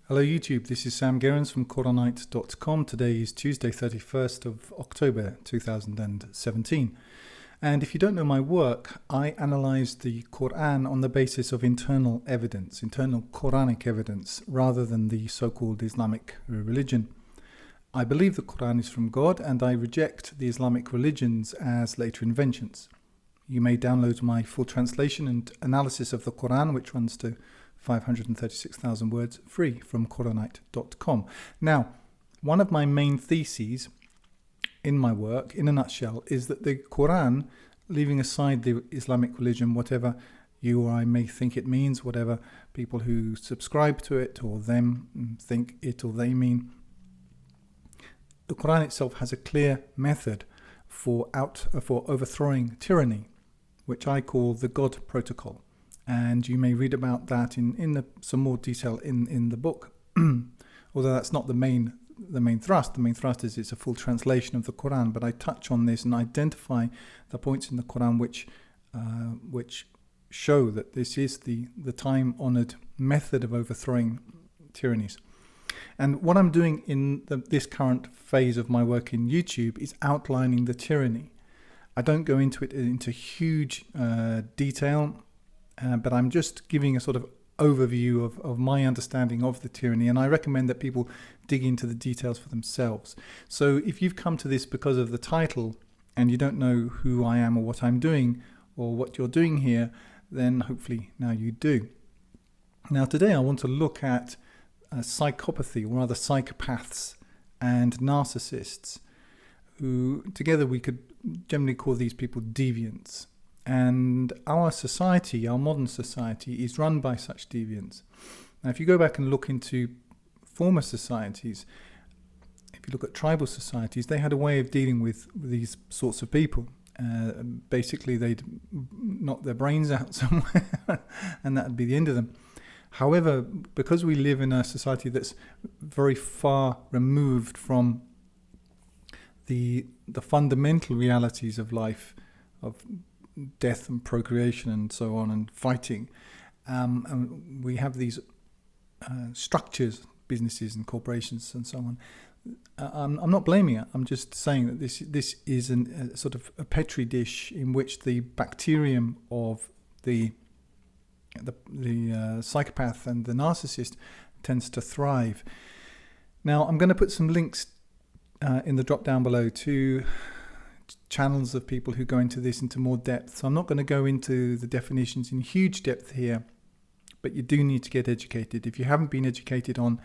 Hello YouTube, this is Sam Gerrans from Qur'anite.com. Today is Tuesday 31st of October 2017. And if you don't know my work, I analyze the Qur'an on the basis of internal evidence, internal Quranic evidence, rather than the so-called Islamic religion. I believe the Qur'an is from God and I reject the Islamic religions as later inventions. You may download my full translation and analysis of the Qur'an, which runs to 536,000 words, free from Qur'anite.com. Now, one of my main theses in my work, in a nutshell, is that the Qur'an, leaving aside the Islamic religion, whatever you or I may think it means, whatever people who subscribe to it or them think it or they mean, the Qur'an itself has a clear method for overthrowing tyranny, which I call the God protocol. And you may read about that in some more detail in the book. Although that's not the main thrust. The main thrust is it's a full translation of the Qur'an, but I touch on this and identify the points in the Qur'an which show that this is the time-honored method of overthrowing tyrannies. And what I'm doing in this current phase of my work in YouTube is outlining the tyranny. I don't go into huge detail, but I'm just giving a sort of overview of my understanding of the tyranny, and I recommend that people dig into the details for themselves. So if you've come to this because of the title and you don't know who I am or what I'm doing or what you're doing here, then hopefully now you do. Now today I want to look at psychopathy, or rather psychopaths and narcissists, who together we could generally call these people deviants. And our society, our modern society, is run by such deviants. Now, if you go back and look into former societies, if you look at tribal societies, they had a way of dealing with these sorts of people. Basically, they'd knock their brains out somewhere, and that would be the end of them. However, because we live in a society that's very far removed from the fundamental realities of life, of death and procreation and so on, and fighting, and we have these structures, businesses and corporations and so on. I'm not blaming it. I'm just saying that this is a sort of a petri dish in which the bacterium of the psychopath and the narcissist tends to thrive. Now, I'm going to put some links in the drop down below to channels of people who go into this into more depth. So I'm not going to go into the definitions in huge depth here, but you do need to get educated. If you haven't been educated on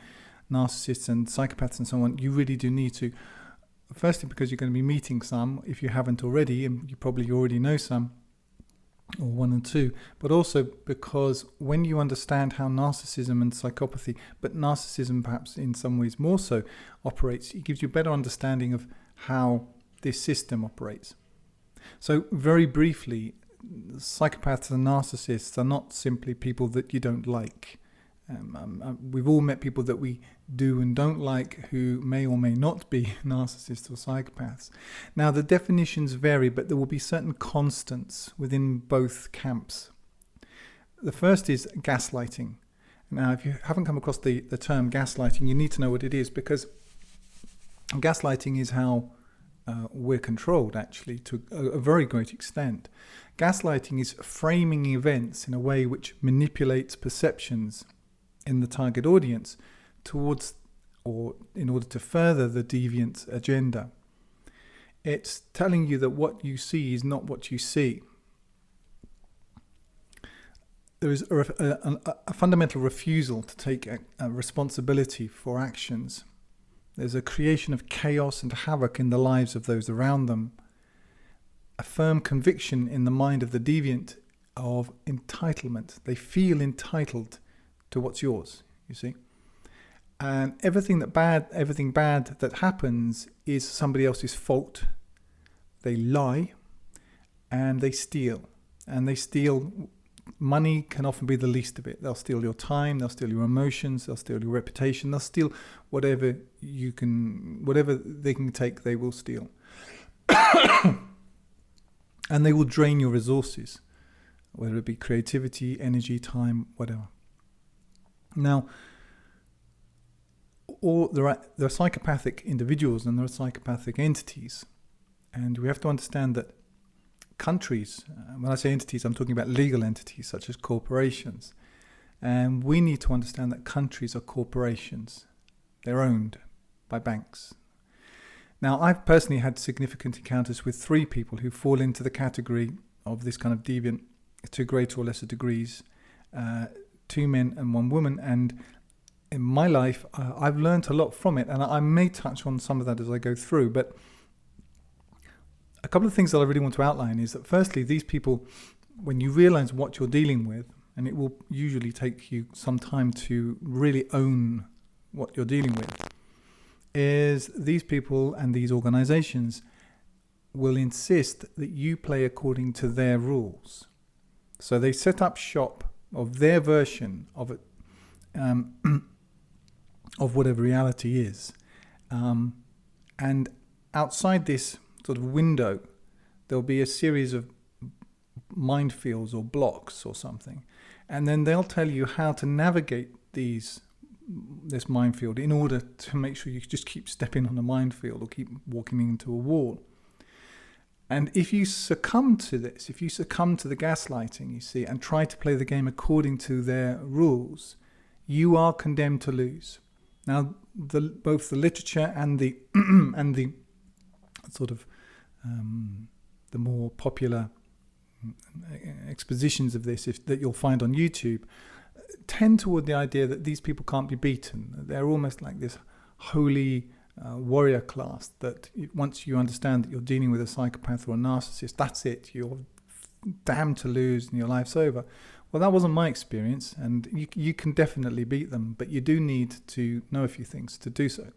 narcissists and psychopaths and so on, you really do need to. Firstly, because you're going to be meeting some, if you haven't already, and you probably already know some, or one and two, but also because when you understand how narcissism and psychopathy, but narcissism perhaps in some ways more so, operates, it gives you a better understanding of how this system operates. So very briefly, psychopaths and narcissists are not simply people that you don't like. We've all met people that we do and don't like who may or may not be narcissists or psychopaths. Now the definitions vary, but there will be certain constants within both camps. The first is gaslighting. Now if you haven't come across the term gaslighting, you need to know what it is, because gaslighting is how we're controlled, actually, to a very great extent. Gaslighting is framing events in a way which manipulates perceptions in the target audience towards, or in order to further, the deviant agenda. It's telling you that what you see is not what you see. There is a fundamental refusal to take a responsibility for actions. There's a creation of chaos and havoc in the lives of those around them. A firm conviction in the mind of the deviant of entitlement. They feel entitled to what's yours, you see. And everything bad that happens is somebody else's fault. They lie and they steal. And they steal. Money can often be the least of it. They'll steal your time, they'll steal your emotions, they'll steal your reputation, they'll steal whatever they can take, they will steal. And they will drain your resources, whether it be creativity, energy, time, whatever. Now, there are psychopathic individuals and there are psychopathic entities. And we have to understand that countries, when I say entities, I'm talking about legal entities such as corporations. And we need to understand that countries are corporations. They're owned by banks. Now, I've personally had significant encounters with 3 people who fall into the category of this kind of deviant to greater or lesser degrees, 2 men and 1 woman. And in my life, I've learned a lot from it. And I may touch on some of that as I go through. But a couple of things that I really want to outline is that firstly, these people, when you realize what you're dealing with, and it will usually take you some time to really own what you're dealing with, is these people and these organizations will insist that you play according to their rules. So they set up shop of their version of it, of whatever reality is. And outside this sort of window, there'll be a series of minefields or blocks or something. And then they'll tell you how to navigate this minefield in order to make sure you just keep stepping on a minefield or keep walking into a wall. And if you succumb to this, if you succumb to the gaslighting, you see, and try to play the game according to their rules, you are condemned to lose. Now, both the literature and the and the sort of the more popular expositions of this that you'll find on YouTube tend toward the idea that these people can't be beaten. They're almost like this holy warrior class that once you understand that you're dealing with a psychopath or a narcissist, that's it. You're damned to lose and your life's over. Well, that wasn't my experience, and you can definitely beat them, but you do need to know a few things to do so.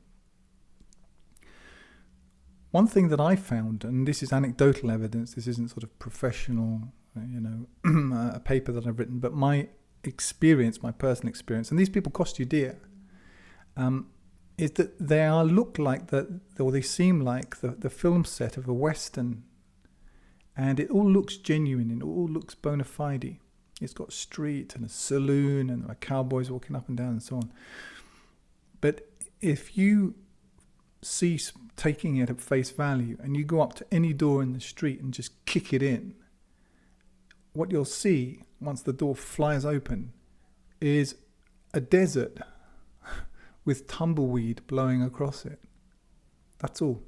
One thing that I found, and this is anecdotal evidence, this isn't sort of professional, a paper that I've written, but my experience, my personal experience, and these people cost you dear, is that they seem like the film set of a Western, and it all looks genuine, and it all looks bona fide. It's got a street and a saloon, and there are cowboys walking up and down and so on. But if you cease taking it at face value and you go up to any door in the street and just kick it in, what you'll see once the door flies open is a desert with tumbleweed blowing across it. That's all.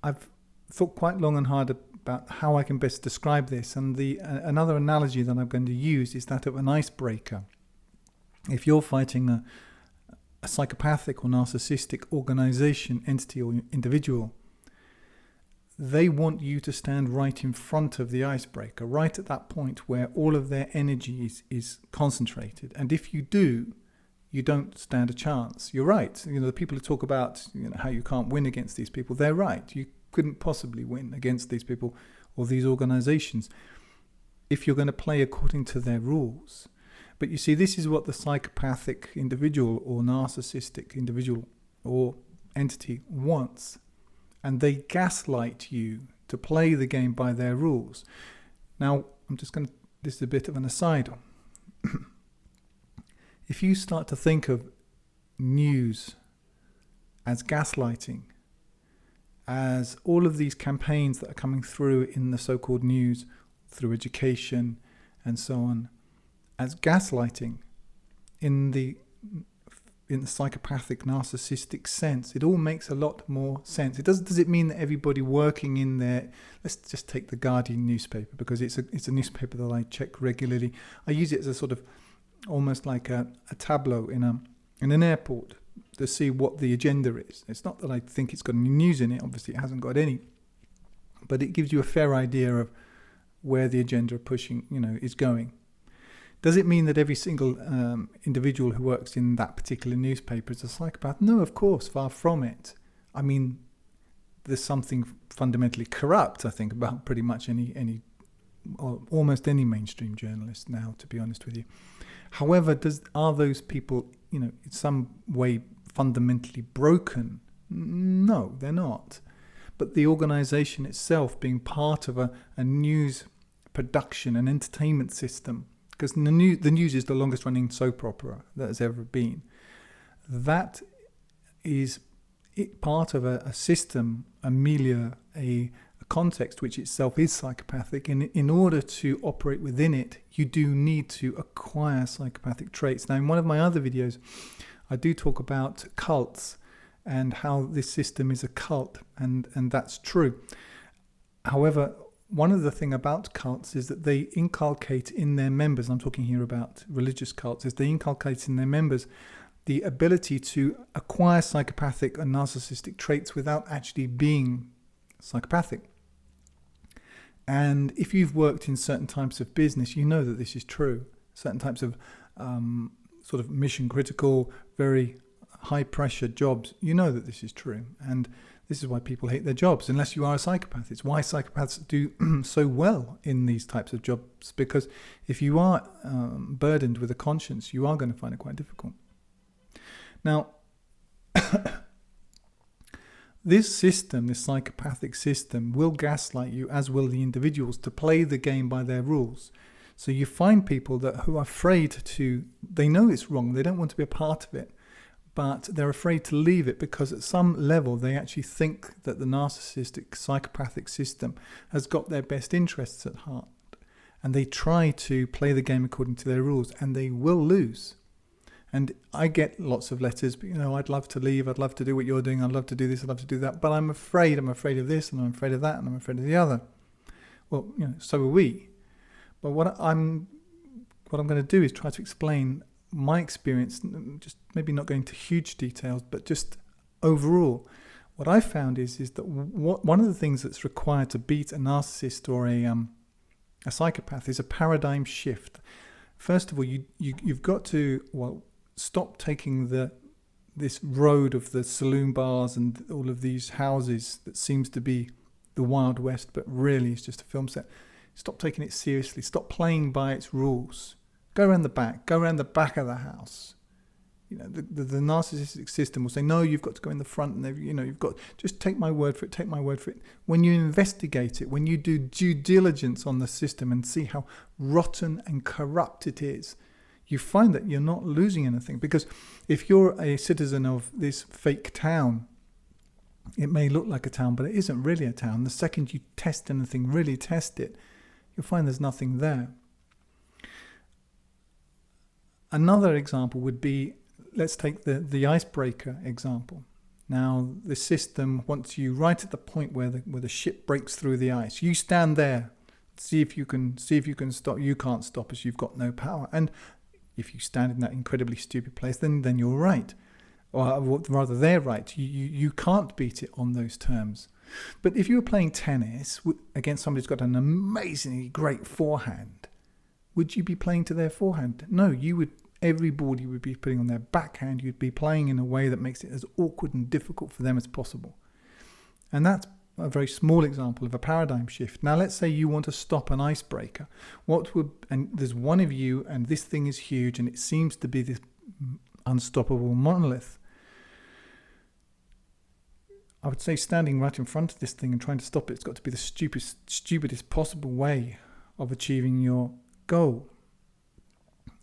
I've thought quite long and hard about how I can best describe this, and another analogy that I'm going to use is that of an icebreaker. If you're fighting a psychopathic or narcissistic organization, entity or individual, they want you to stand right in front of the icebreaker, right at that point where all of their energy is concentrated. And if you do, you don't stand a chance. You're right. The people who talk about how you can't win against these people, they're right. You couldn't possibly win against these people or these organizations if you're going to play according to their rules. But you see, this is what the psychopathic individual or narcissistic individual or entity wants. And they gaslight you to play the game by their rules. Now, this is a bit of an aside. If you start to think of news as gaslighting, as all of these campaigns that are coming through in the so-called news, through education and so on, as gaslighting in the psychopathic narcissistic sense, it all makes a lot more sense. Does it mean that everybody working in there? Let's just take the Guardian newspaper, because it's a newspaper that I check regularly. I use it as a sort of almost like a tableau in an airport to see what the agenda is. It's not that I think it's got any news in it. Obviously, it hasn't got any, but it gives you a fair idea of where the agenda pushing, is going. Does it mean that every single individual who works in that particular newspaper is a psychopath? No, of course, far from it. I mean, there's something fundamentally corrupt, I think, about pretty much any or almost any mainstream journalist now, to be honest with you. However, are those people, in some way fundamentally broken? No, they're not. But the organization itself, being part of a news production and entertainment system, because the news is the longest running soap opera that has ever been, that is part of a system, a milieu, a context which itself is psychopathic. And in order to operate within it, you do need to acquire psychopathic traits. Now, in one of my other videos, I do talk about cults and how this system is a cult, and that's true. However, one of the things about cults is that they inculcate in their members, I'm talking here about religious cults, is they inculcate in their members the ability to acquire psychopathic and narcissistic traits without actually being psychopathic. And if you've worked in certain types of business, you know that this is true. Certain types of sort of mission critical, very high pressure jobs, you know that this is true. And this is why people hate their jobs, unless you are a psychopath. It's why psychopaths do so well in these types of jobs, because if you are burdened with a conscience, you are going to find it quite difficult. Now, this system, this psychopathic system, will gaslight you, as will the individuals, to play the game by their rules. So you find people who are afraid to, they know it's wrong, they don't want to be a part of it, but they're afraid to leave it because at some level they actually think that the narcissistic psychopathic system has got their best interests at heart. And they try to play the game according to their rules, and they will lose. And I get lots of letters, but, I'd love to leave, I'd love to do what you're doing, I'd love to do this, I'd love to do that, but I'm afraid of this, and I'm afraid of that, and I'm afraid of the other. Well, so are we. But what I'm going to do is try to explain my experience, just maybe not going into huge details, but just overall. What I found is that one of the things that's required to beat a narcissist or a psychopath is a paradigm shift. First of all, you've got to stop taking this road of the saloon bars and all of these houses that seems to be the Wild West, but really it's just a film set. Stop taking it seriously. Stop playing by its rules. Go around the back of the house. The narcissistic system will say, no, you've got to go in the front, and you've got, just take my word for it. When you investigate it, when you do due diligence on the system and see how rotten and corrupt it is, you find that you're not losing anything. Because if you're a citizen of this fake town, it may look like a town, but it isn't really a town. The second you test anything, really test it, you'll find there's nothing there. Another example would be, let's take the icebreaker example. Now, the system wants you right at the point where the ship breaks through the ice. You stand there, see if you can stop. You can't stop us. You've got no power. And if you stand in that incredibly stupid place, then you're right, or rather, they're right. You can't beat it on those terms. But if you were playing tennis against somebody who's got an amazingly great forehand, would you be playing to their forehand? No, you would. Every ball you would be putting on their backhand, you'd be playing in a way that makes it as awkward and difficult for them as possible. And that's a very small example of a paradigm shift. Now, let's say you want to stop an icebreaker. And there's one of you, and this thing is huge, and it seems to be this unstoppable monolith. I would say standing right in front of this thing and trying to stop it's got to be the stupidest possible way of achieving your goal.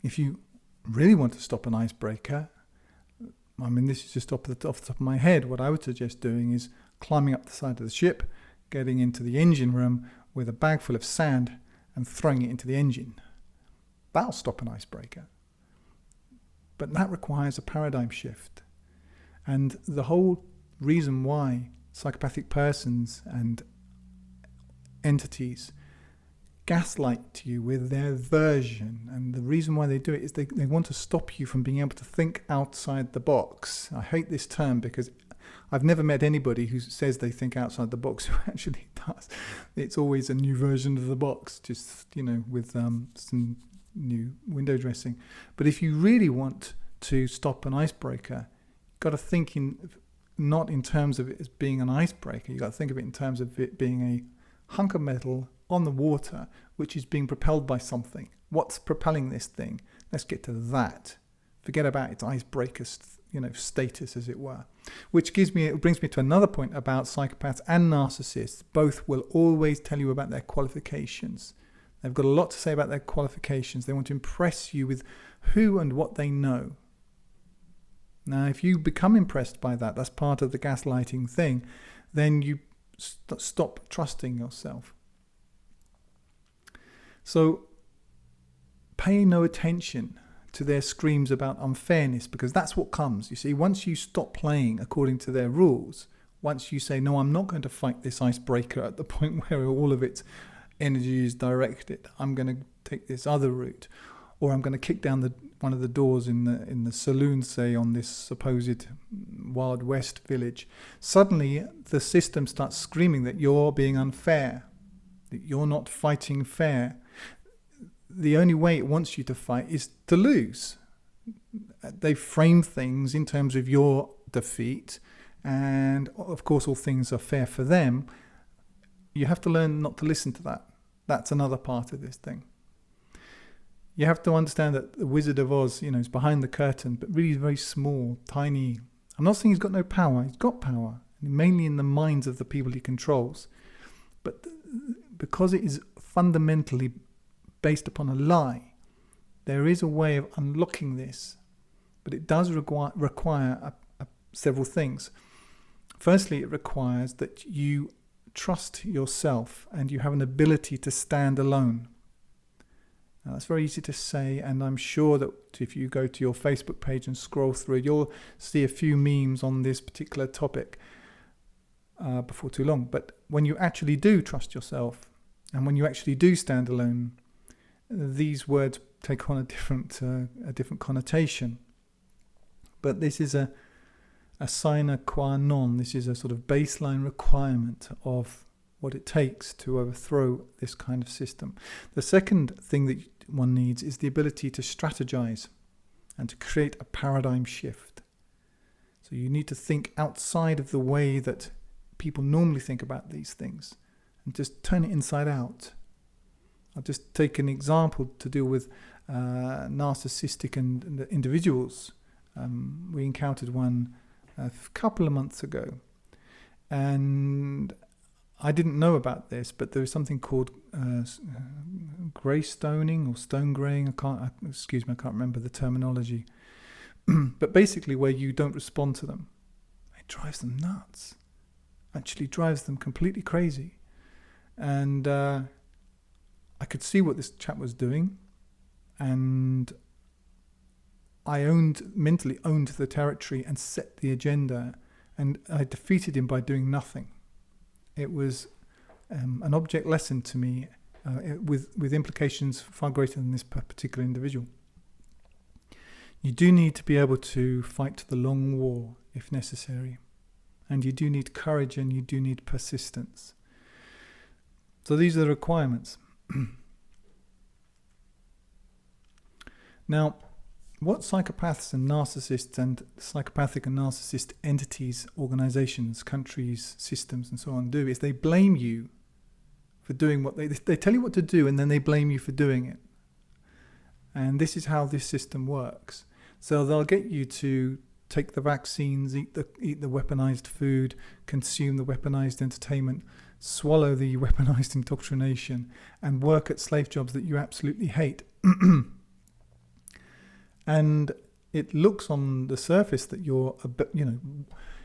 If you really want to stop an icebreaker, this is just off the top of my head, what I would suggest doing is climbing up the side of the ship, getting into the engine room with a bag full of sand and throwing it into the engine. That'll stop an icebreaker. But that requires a paradigm shift. And the whole reason why psychopathic persons and entities gaslight you with their version, and the reason why they do it is they want to stop you from being able to think outside the box. I hate this term because I've never met anybody who says they think outside the box who actually does. It's always a new version of the box, just with some new window dressing. But if you really want to stop an icebreaker, you've got to think not in terms of it as being an icebreaker. You've got to think of it in terms of it being a hunk of metal on the water, which is being propelled by something. What's propelling this thing? Let's get to that. Forget about its icebreaker, status, as it were. Which brings me to another point about psychopaths and narcissists. Both will always tell you about their qualifications. They've got a lot to say about their qualifications. They want to impress you with who and what they know. Now, if you become impressed by that, that's part of the gaslighting thing, then you stop trusting yourself. So pay no attention to their screams about unfairness, because that's what comes. You see, once you stop playing according to their rules, once you say, no, I'm not going to fight this icebreaker at the point where all of its energy is directed, I'm going to take this other route, or I'm going to kick down one of the doors in the saloon, say, on this supposed Wild West village, suddenly the system starts screaming that you're being unfair, that you're not fighting fair. The only way it wants you to fight is to lose. They frame things in terms of your defeat, and of course all things are fair for them. You have to learn not to listen to that. That's another part of this thing. You have to understand that the Wizard of Oz, is behind the curtain, but really very small, tiny. I'm not saying he's got no power. He's got power, mainly in the minds of the people he controls. But because it is fundamentally based upon a lie, there is a way of unlocking this. But it does require several things. Firstly, it requires that you trust yourself and you have an ability to stand alone. Now, that's very easy to say, and I'm sure that if you go to your Facebook page and scroll through, you'll see a few memes on this particular topic before too long. But when you actually do trust yourself, and when you actually do stand alone, these words take on a different connotation. But this is a sine qua non. This is a sort of baseline requirement of what it takes to overthrow this kind of system. The second thing that one needs is the ability to strategize and to create a paradigm shift. So you need to think outside of the way that people normally think about these things and just turn it inside out. I'll just take an example to deal with narcissistic and individuals. We encountered one a couple of months ago, and I didn't know about this, but there was something called grey stoning or stone graying. I can't remember the terminology. But basically, where you don't respond to them, it drives them nuts. Actually, drives them completely crazy. And I could see what this chap was doing, and I mentally owned the territory and set the agenda, and I defeated him by doing nothing. It was an object lesson to me with implications far greater than this particular individual. You do need to be able to fight the long war if necessary, and you do need courage and you do need persistence. So these are the requirements. Now, what psychopaths and narcissists and psychopathic and narcissist entities, organizations, countries, systems and so on do is they blame you for doing what they tell you what to do, and then they blame you for doing it. And this is how this system works. So they'll get you to take the vaccines, eat the weaponized food, consume the weaponized entertainment, swallow the weaponized indoctrination, and work at slave jobs that you absolutely hate. And it looks on the surface that you're,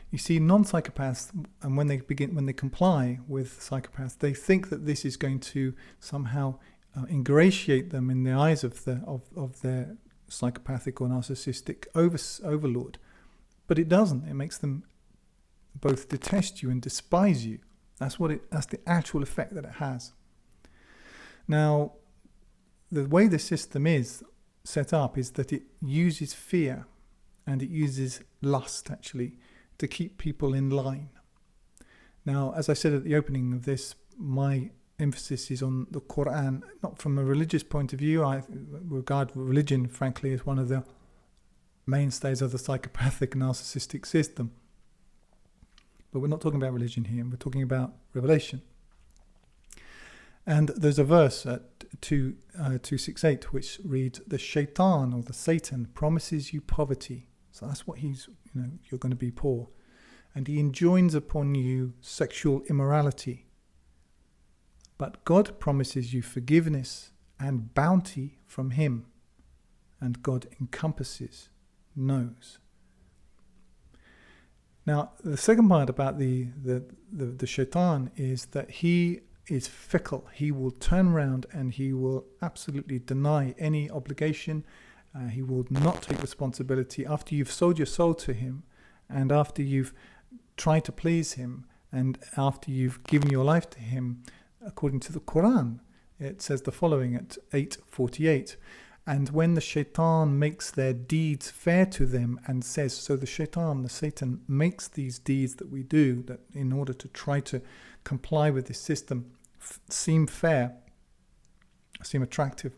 you see non-psychopaths, and when they comply with psychopaths, they think that this is going to somehow ingratiate them in the eyes of their psychopathic or narcissistic overlord. But it doesn't. It makes them both detest you and despise you. That's the actual effect that it has. Now, the way the system is set up is that it uses fear and it uses lust, actually, to keep people in line. Now, as I said at the opening of this, my emphasis is on the Qur'an, not from a religious point of view. I regard religion, frankly, as one of the mainstays of the psychopathic narcissistic system. But we're not talking about religion here, we're talking about revelation. And there's a verse at 268 which reads, the shaitan or the Satan promises you poverty. So that's what you're going to be poor. And he enjoins upon you sexual immorality. But God promises you forgiveness and bounty from him. And God encompasses, knows. Now, the second part about the shaitan is that he is fickle. He will turn around and he will absolutely deny any obligation. He will not take responsibility after you've sold your soul to him, and after you've tried to please him, and after you've given your life to him. According to the Qur'an, it says the following at 8:48. And when the shaitan makes their deeds fair to them and says, so the Satan makes these deeds that we do that in order to try to comply with this system seem fair, seem attractive.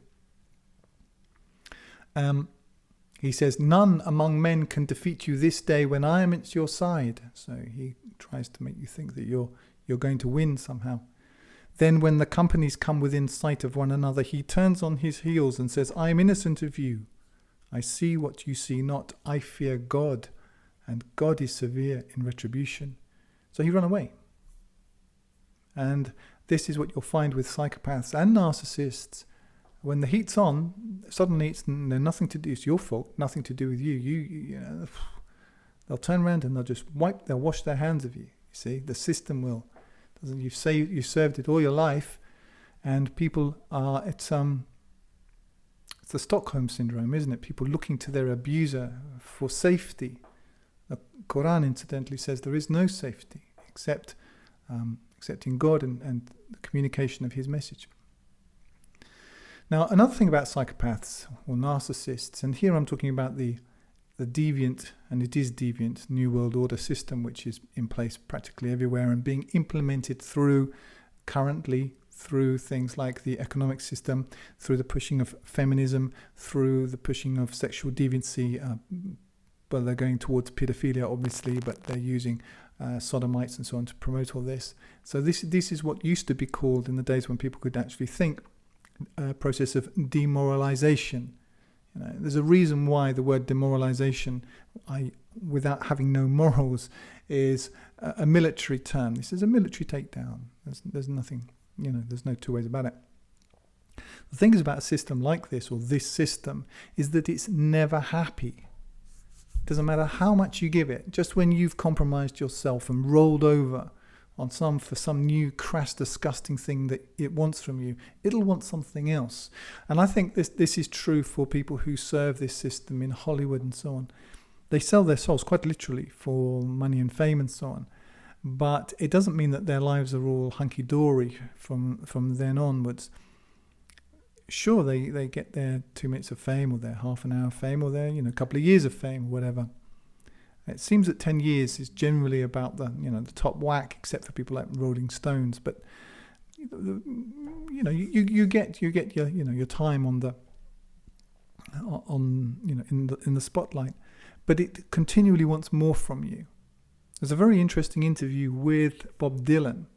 He says, none among men can defeat you this day when I am at your side. So he tries to make you think that you're going to win somehow. Then when the companies come within sight of one another, he turns on his heels and says, I am innocent of you. I see what you see not. I fear God, and God is severe in retribution. So he ran away. And this is what you'll find with psychopaths and narcissists. When the heat's on, suddenly it's nothing to do. It's your fault, nothing to do with you. You know, they'll turn around and they'll wash their hands of you. You see, the system will. You say you served it all your life, and people are. It's the Stockholm syndrome, isn't it? People looking to their abuser for safety. The Qur'an, incidentally, says there is no safety except in God and the communication of His message. Now, another thing about psychopaths or narcissists, and here I'm talking about the deviant, and it is deviant, New World Order system, which is in place practically everywhere and being implemented currently through things like the economic system, through the pushing of feminism, through the pushing of sexual deviancy. Well, they're going towards paedophilia, obviously, but they're using sodomites and so on to promote all this. So this is what used to be called, in the days when people could actually think, a process of demoralization. You know, there's a reason why the word demoralization, without having no morals, is a military term. This is a military takedown. There's nothing, there's no two ways about it. The thing is about a system like this, or this system, is that it's never happy. It doesn't matter how much you give it. Just when you've compromised yourself and rolled over for some new crass, disgusting thing that it wants from you, it'll want something else. And I think this is true for people who serve this system in Hollywood and so on. They sell their souls quite literally for money and fame and so on. But it doesn't mean that their lives are all hunky-dory from then onwards. Sure, they get their 2 minutes of fame, or their half an hour of fame, or their couple of years of fame, or whatever. It seems that 10 years is generally about the top whack, except for people like Rolling Stones. But you get your time in the spotlight, but it continually wants more from you. There's a very interesting interview with Bob Dylan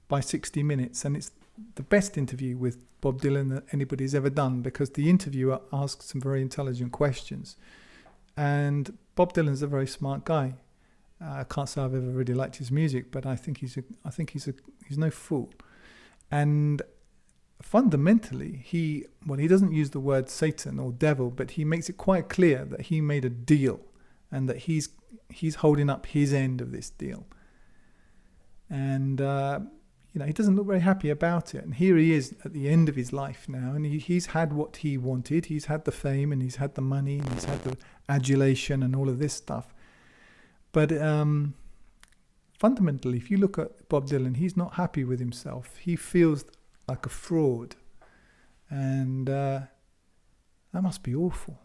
by 60 Minutes, and it's the best interview with Bob Dylan that anybody's ever done, because the interviewer asks some very intelligent questions. And Bob Dylan's a very smart guy. I can't say I've ever really liked his music, but I think he's no fool. And fundamentally, he doesn't use the word Satan or devil, but he makes it quite clear that he made a deal, and that he's holding up his end of this deal. And he doesn't look very happy about it. And here he is at the end of his life now, and he's had what he wanted. He's had the fame, and he's had the money, and he's had the adulation and all of this stuff. But fundamentally, if you look at Bob Dylan, he's not happy with himself. He feels like a fraud. And that must be awful.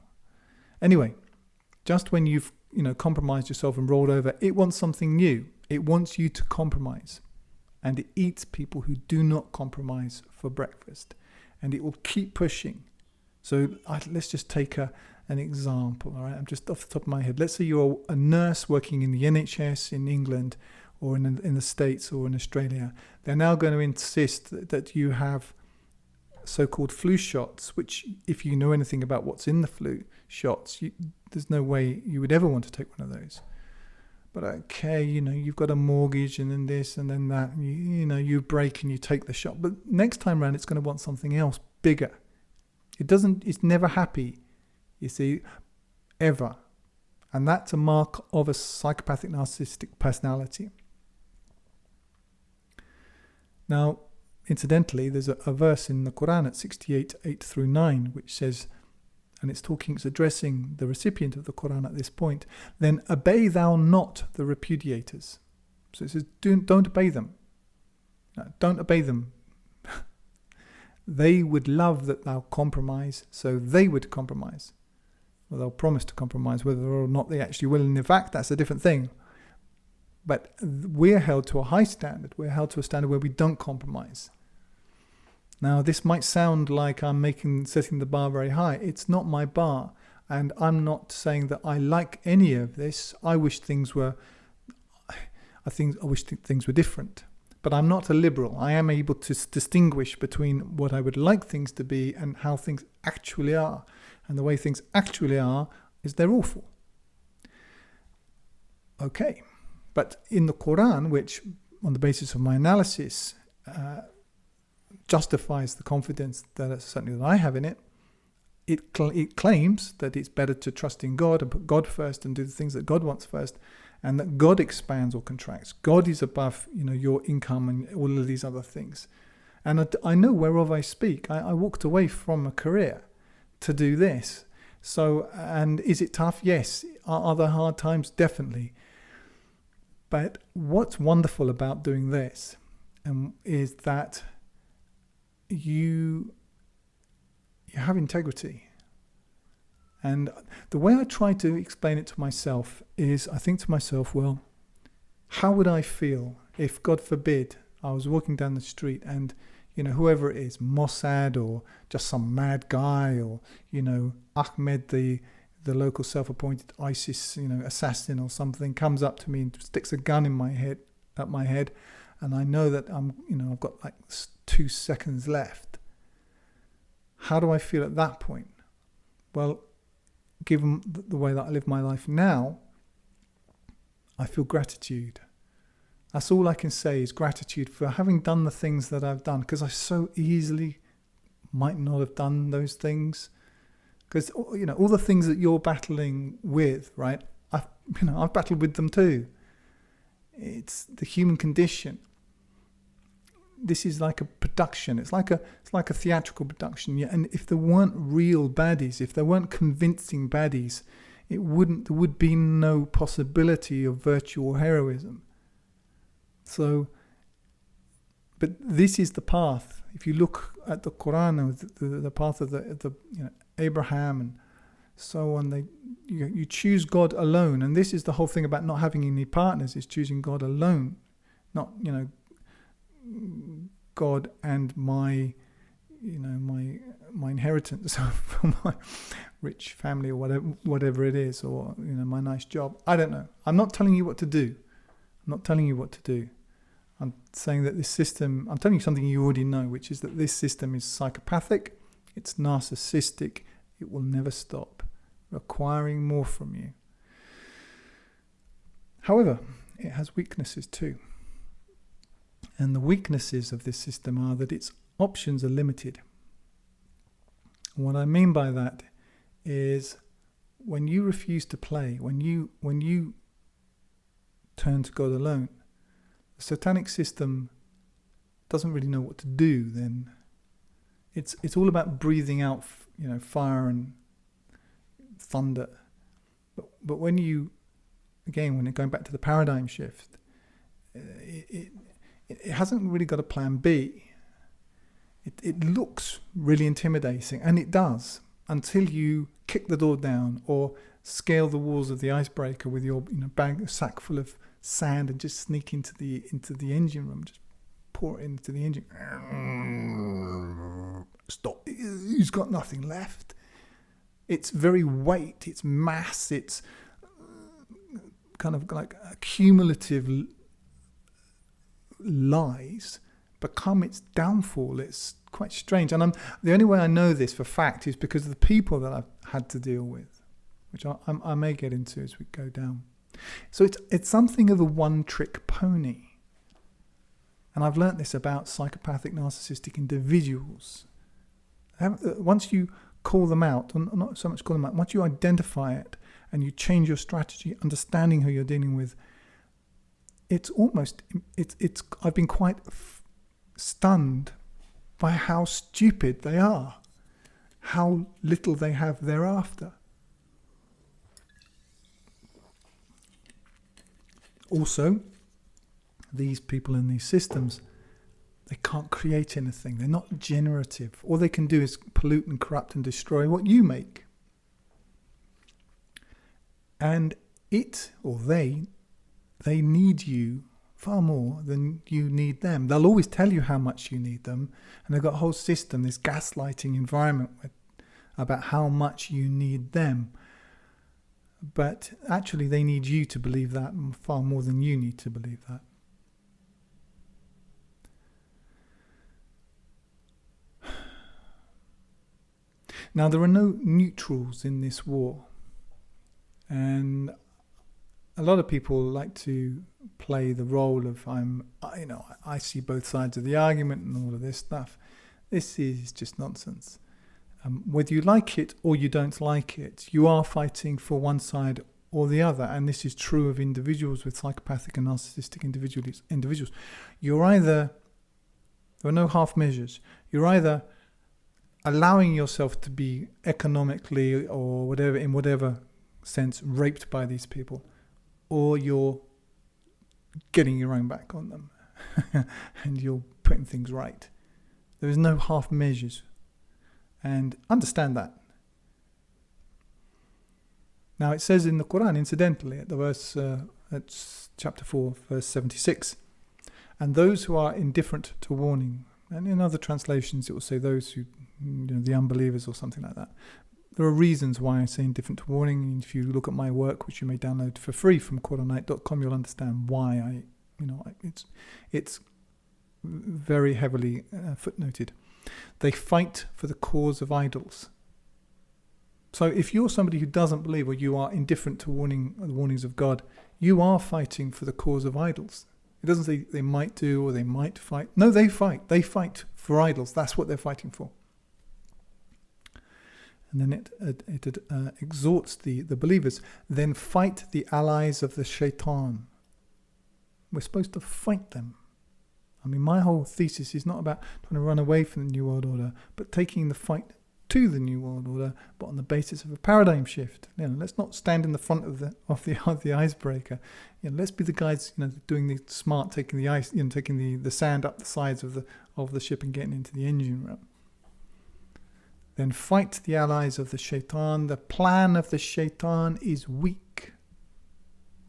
Anyway, just when you've compromised yourself and rolled over, it wants something new. It wants you to compromise. And it eats people who do not compromise for breakfast. And it will keep pushing. So let's just take an example. All right, I'm just off the top of my head. Let's say you're a nurse working in the NHS in England, or in the States, or in Australia. They're now going to insist that you have so-called flu shots, which, if you know anything about what's in the flu shots, there's no way you would ever want to take one of those. But okay, you've got a mortgage, and then this and then that, and you break and you take the shot. But next time round, it's going to want something else bigger. It's never happy, you see, ever. And that's a mark of a psychopathic narcissistic personality. Now, incidentally, there's a verse in the Qur'an at 68, 8 through 9, which says, and it's addressing the recipient of the Qur'an at this point, then obey thou not the repudiators. So it says, don't obey them. No, don't obey them. They would love that thou compromise, so they would compromise. Well, they'll promise to compromise, whether or not they actually will. And in fact, that's a different thing. But we're held to a high standard. We're held to a standard where we don't compromise. Now, this might sound like I'm setting the bar very high. It's not my bar. And I'm not saying that I like any of this. I wish things were different. But I'm not a liberal. I am able to distinguish between what I would like things to be and how things actually are. And the way things actually are is they're awful. Okay. But in the Qur'an, which on the basis of my analysis justifies the confidence that certainly that I have in it, it claims that it's better to trust in God and put God first and do the things that God wants first, and that God expands or contracts. God is above, your income and all of these other things. And I know whereof I speak. I walked away from a career to do this. So, and is it tough? Yes. Are there hard times? Definitely. But what's wonderful about doing this is that you have integrity. And the way I try to explain it to myself is, I think to myself, well, how would I feel if, God forbid, I was walking down the street and, whoever it is, Mossad or just some mad guy or, Ahmed, the local self-appointed ISIS, assassin or something, comes up to me and sticks a gun in my head, and I know that I've got like 2 seconds left. How do I feel at that point? Well, given the way that I live my life now, I feel gratitude. That's all I can say is gratitude for having done the things that I've done, because I so easily might not have done those things. Because, all the things that you're battling with, right? I've battled with them too. It's the human condition. This is like a production. It's like a theatrical production. Yeah. And if there weren't real baddies, if there weren't convincing baddies, there would be no possibility of virtual heroism. So, but this is the path. If you look at the Qur'an, the path of the Abraham and so on, you choose God alone, and this is the whole thing about not having any partners, is choosing God alone, not God and my inheritance from my rich family or whatever it is, or my nice job. I don't know. I'm not telling you what to do. I'm saying that this system, I'm telling you something you already know, which is that this system is psychopathic, it's narcissistic, it will never stop requiring more from you. However, it has weaknesses too. And the weaknesses of this system are that its options are limited. And what I mean by that is when you refuse to play, when you turn to God alone, the satanic system doesn't really know what to do then. It's all about breathing out, fire and thunder. But when going back to the paradigm shift, it hasn't really got a plan B. It looks really intimidating, and it does, until you kick the door down or scale the walls of the icebreaker with your sack full of sand and just sneak into the engine room, just pour it into the engine. Stop. He's got nothing left. It's very weight, it's mass, it's kind of like cumulative lies become its downfall. It's quite strange. And the only way I know this for fact is because of the people that I've had to deal with, which I may get into as we go down. So it's something of a one-trick pony. And I've learnt this about psychopathic narcissistic individuals. Once you call them out, or not so much call them out, once you identify it and you change your strategy, understanding who you're dealing with, I've been quite stunned by how stupid they are, how little they have thereafter. Also, these people in these systems, they can't create anything. They're not generative. All they can do is pollute and corrupt and destroy what you make. And it, or they need you far more than you need them. They'll always tell you how much you need them. And they've got a whole system, this gaslighting environment about how much you need them. But actually they need you to believe that far more than you need to believe that. Now, there are no neutrals in this war. And a lot of people like to play the role of I see both sides of the argument and all of this stuff. This is just nonsense. Whether you like it or you don't like it, you are fighting for one side or the other. And this is true of individuals with psychopathic and narcissistic individuals. There are no half measures. You're either allowing yourself to be economically or whatever, in whatever sense, raped by these people, or you're getting your own back on them and you're putting things right. There is no half measures, and understand that. Now it says in the Qur'an, incidentally, at the verse, it's chapter 4, verse 76, and those who are indifferent to warning. And in other translations it will say those who, the unbelievers or something like that. There are reasons why I say indifferent to warning. And if you look at my work, which you may download for free from Qur'anite.com, you'll understand why it's very heavily footnoted. They fight for the cause of idols. So if you're somebody who doesn't believe, or you are indifferent to the warnings of God, you are fighting for the cause of idols. It doesn't say they might do or they might fight. No, they fight. They fight for idols. That's what they're fighting for. And then it exhorts the believers, then fight the allies of the shaitan. We're supposed to fight them. I mean, my whole thesis is not about trying to run away from the New World Order, but taking the fight to the New World Order, but on the basis of a paradigm shift. Let's not stand in the front of the icebreaker. Let's be the guys, doing the smart, taking the ice, taking the sand up the sides of the ship and getting into the engine room. Then fight the allies of the shaitan. The plan of the shaitan is weak.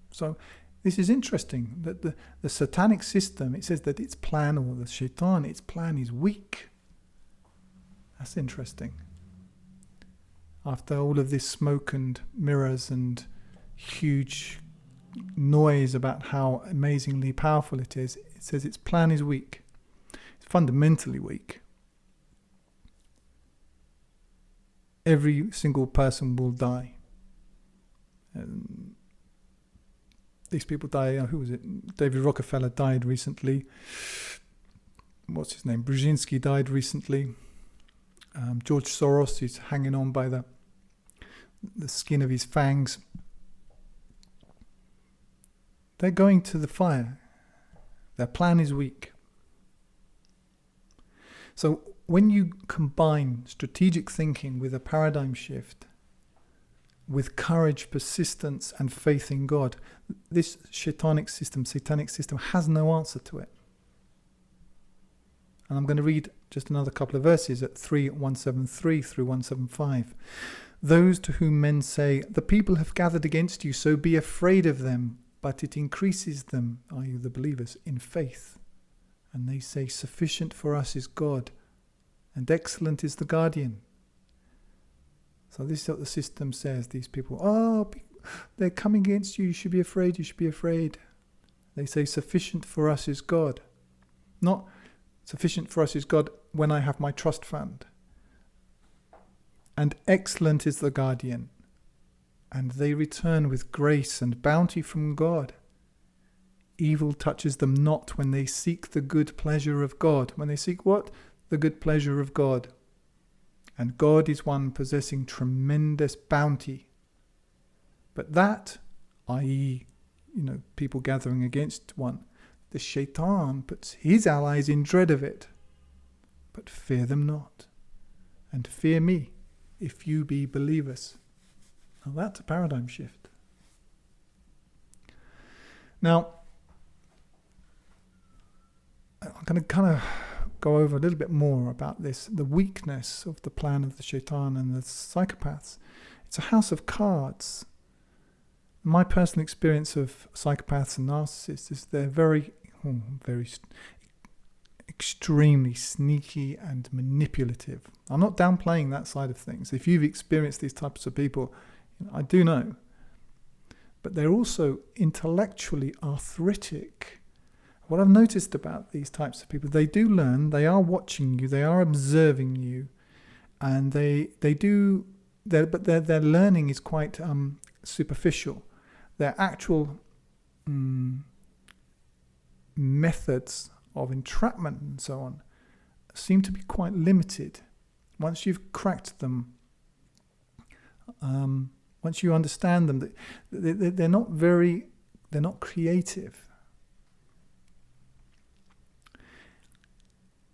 So this is interesting, that the satanic system, it says that its plan, or the shaitan, its plan is weak. That's interesting. After all of this smoke and mirrors and huge noise about how amazingly powerful it is, it says its plan is weak. It's fundamentally weak. Every single person will die. These people die. Who was it? David Rockefeller died recently. What's his name? Brzezinski died recently. George Soros is hanging on by the skin of his fangs. They're going to the fire. Their plan is weak. So when you combine strategic thinking with a paradigm shift, with courage, persistence, and faith in God, this satanic system has no answer to it. And I'm going to read just another couple of verses at 3:173 through 175. Those to whom men say, the people have gathered against you, so be afraid of them, but it increases them, i.e. the believers, in faith. And they say, sufficient for us is God, and excellent is the guardian. So this is what the system says. These people, they're coming against you, you should be afraid, you should be afraid. They say, sufficient for us is God. Not sufficient for us is God when I have my trust fund. And excellent is the guardian. And they return with grace and bounty from God. Evil touches them not when they seek the good pleasure of God. When they seek what? The good pleasure of God. And God is one possessing tremendous bounty. But But that, i.e., people gathering against one, the shaitan puts his allies in dread of it. But fear them not, and fear me, if you be believers. Now that's a paradigm shift. Now, I'm going to kind of go over a little bit more about this, the weakness of the plan of the shaitan and the psychopaths. It's a house of cards. My personal experience of psychopaths and narcissists is they're very extremely sneaky and manipulative. I'm not downplaying that side of things. If you've experienced these types of people, I do know. But they're also intellectually arthritic. What I've noticed about these types of people, they do learn, they are watching you, they are observing you, and but their learning is quite superficial. Their actual methods of entrapment and so on seem to be quite limited. Once you've cracked them, once you understand them, they're not creative.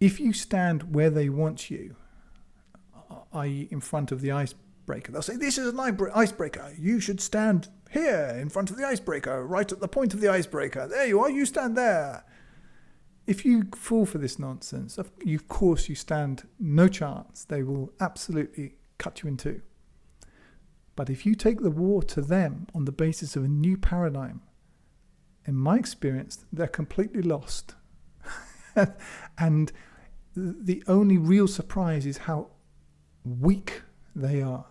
If you stand where they want you, i.e. in front of the icebreaker, they'll say, this is an icebreaker. You should stand here in front of the icebreaker, right at the point of the icebreaker. There you are, you stand there. If you fall for this nonsense, of course you stand no chance. They will absolutely cut you in two. But if you take the war to them on the basis of a new paradigm, in my experience, they're completely lost. And the only real surprise is how weak they are.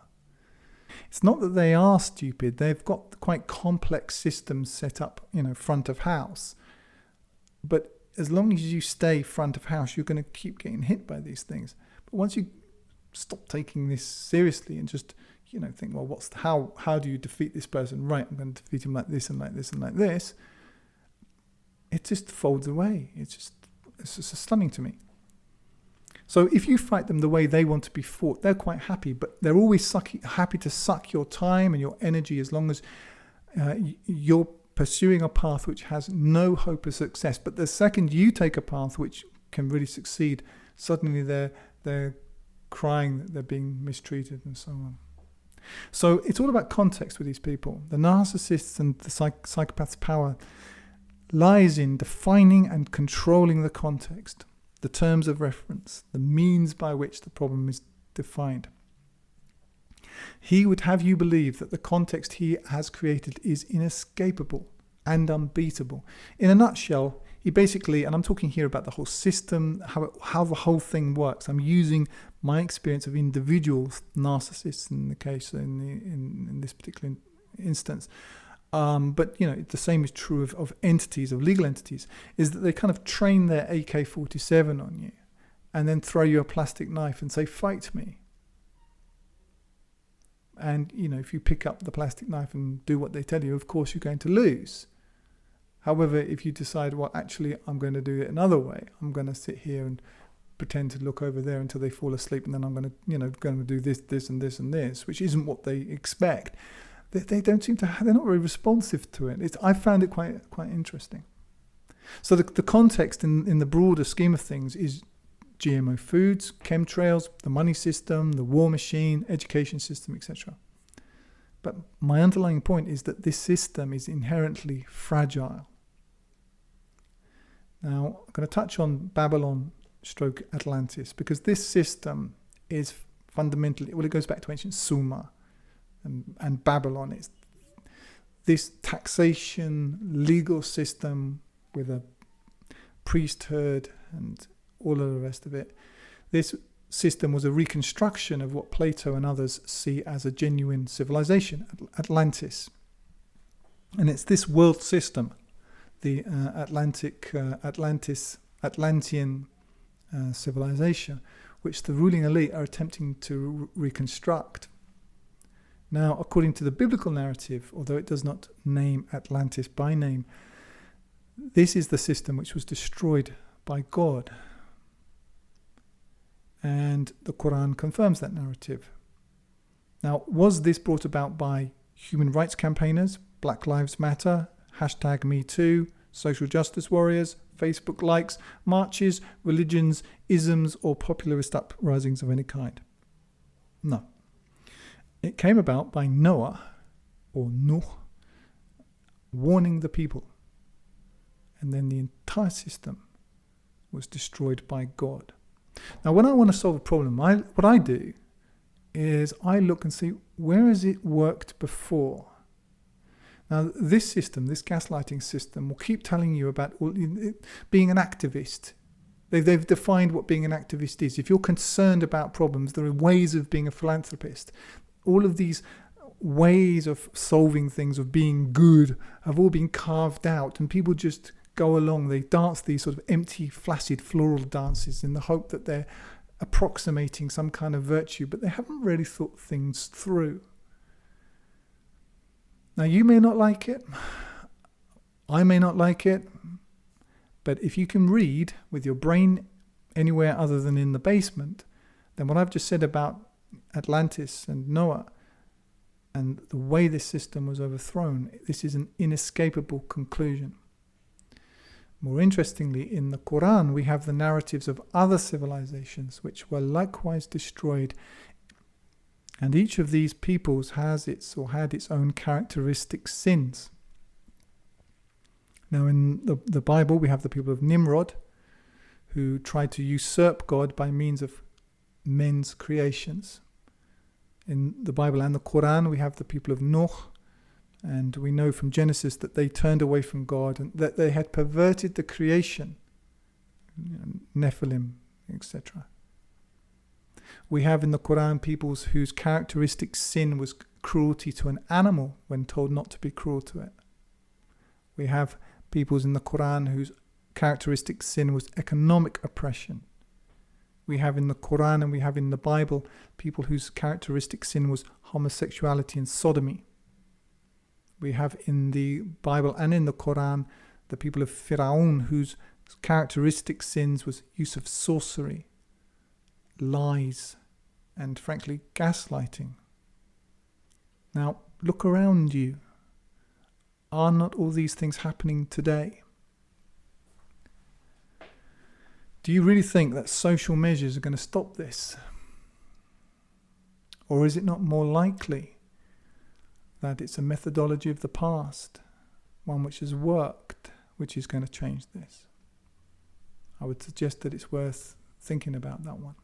It's not that they are stupid. They've got quite complex systems set up, front of house. But as long as you stay front of house, you're going to keep getting hit by these things. But once you stop taking this seriously and just, think, well, how do you defeat this person? Right, I'm going to defeat him like this and like this and like this. It just folds away. It's just stunning to me. So if you fight them the way they want to be fought, they're quite happy, but they're always happy to suck your time and your energy as long as you're pursuing a path which has no hope of success. But the second you take a path which can really succeed, suddenly they're crying that they're being mistreated and so on. So it's all about context with these people. The narcissists and the psychopaths' power lies in defining and controlling the context, the terms of reference, the means by which the problem is defined. He would have you believe that the context he has created is inescapable and unbeatable. In a nutshell, he basically, and I'm talking here about the whole system, how the whole thing works. I'm using my experience of individual narcissists in the case, in this particular instance. But the same is true of entities, of legal entities, is that they kind of train their AK-47 on you and then throw you a plastic knife and say, fight me. And, if you pick up the plastic knife and do what they tell you, of course you're going to lose. However, if you decide, well, actually, I'm going to do it another way. I'm going to sit here and pretend to look over there until they fall asleep, and then I'm going to do this and this and this, which isn't what they expect. They don't seem to. They're not very responsive to it. I found it quite interesting. So the context in the broader scheme of things is GMO foods, chemtrails, the money system, the war machine, education system, etc. But my underlying point is that this system is inherently fragile. Now, I'm going to touch on Babylon / Atlantis, because this system is fundamentally, it goes back to ancient Sumer and Babylon. Is this taxation legal system with a priesthood and all of the rest of it. This system was a reconstruction of what Plato and others see as a genuine civilization, Atlantis. And it's this world system, the Atlantean civilization, which the ruling elite are attempting to reconstruct. Now, according to the biblical narrative, although it does not name Atlantis by name, this is the system which was destroyed by God. And the Qur'an confirms that narrative. Now, was this brought about by human rights campaigners, Black Lives Matter, #MeToo, social justice warriors, Facebook likes, marches, religions, isms, or popularist uprisings of any kind. No. It came about by Noah, or Nuh, warning the people. And then the entire system was destroyed by God. Now, when I want to solve a problem, what I do is I look and see, where has it worked before? Now, this system, this gaslighting system, will keep telling you about being an activist. They've defined what being an activist is. If you're concerned about problems, there are ways of being a philanthropist. All of these ways of solving things, of being good, have all been carved out, and people just go along. They dance these sort of empty, flaccid, floral dances in the hope that they're approximating some kind of virtue, but they haven't really thought things through. Now, you may not like it, I may not like it, but if you can read with your brain anywhere other than in the basement, then what I've just said about Atlantis and Noah and the way this system was overthrown, this is an inescapable conclusion. More interestingly, in the Qur'an, we have the narratives of other civilizations which were likewise destroyed. And each of these peoples has its or had its own characteristic sins. Now, in the Bible, we have the people of Nimrod, who tried to usurp God by means of men's creations. In the Bible and the Qur'an, we have the people of Nuh, and we know from Genesis that they turned away from God and that they had perverted the creation, Nephilim, etc. We have in the Qur'an peoples whose characteristic sin was cruelty to an animal when told not to be cruel to it. We have peoples in the Qur'an whose characteristic sin was economic oppression. We have in the Qur'an and we have in the Bible people whose characteristic sin was homosexuality and sodomy. We have in the Bible and in the Qur'an the people of Fir'aun whose characteristic sins was use of sorcery, lies, and frankly gaslighting. Now, look around you. Are not all these things happening today? Do you really think that social measures are going to stop this? Or is it not more likely that it's a methodology of the past, one which has worked, which is going to change this? I would suggest that it's worth thinking about that one.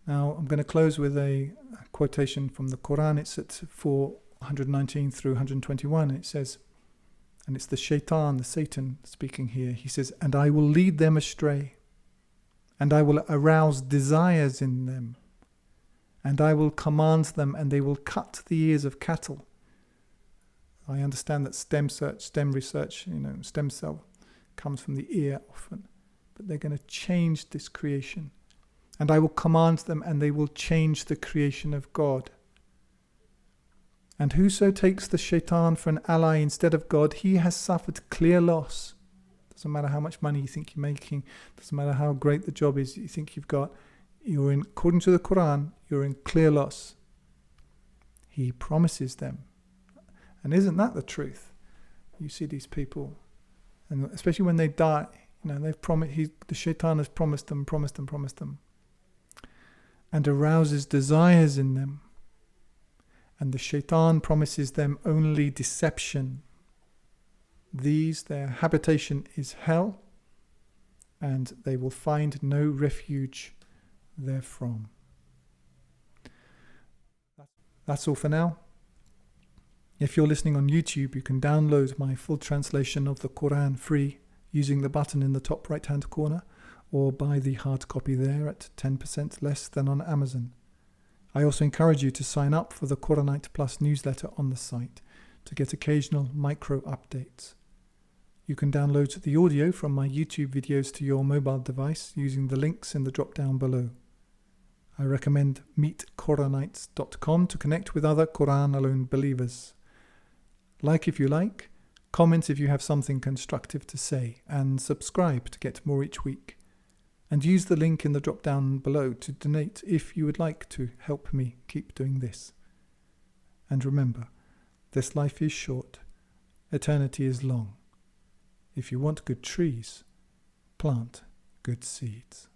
Now, I'm going to close with a quotation from the Qur'an. It's at 419 through 121. It says, and it's the shaitan, the Satan speaking here. He says, "And I will lead them astray, and I will arouse desires in them, and I will command them, and they will cut the ears of cattle." I understand that stem research, stem cell comes from the ear often, but they're going to change this creation. "And I will command them, and they will change the creation of God. And whoso takes the shaitan for an ally instead of God, he has suffered clear loss." Doesn't matter how much money you think you're making, doesn't matter how great the job is you think you've got, according to the Qur'an, you're in clear loss. He promises them. And isn't that the truth? You see these people, and especially when they die, they've promised. The shaitan has promised them, and arouses desires in them. And the shaitan promises them only deception. Their habitation is hell, and they will find no refuge therefrom. That's all for now. If you're listening on YouTube, you can download my full translation of the Qur'an free using the button in the top right hand corner, or buy the hard copy there at 10% less than on Amazon. I also encourage you to sign up for the Qur'anite Plus newsletter on the site to get occasional micro updates. You can download the audio from my YouTube videos to your mobile device using the links in the drop down below. I recommend meetquranites.com to connect with other Qur'an-alone believers. Like if you like, comment if you have something constructive to say, and subscribe to get more each week. And use the link in the drop down below to donate if you would like to help me keep doing this. And remember, this life is short, eternity is long. If you want good trees, plant good seeds.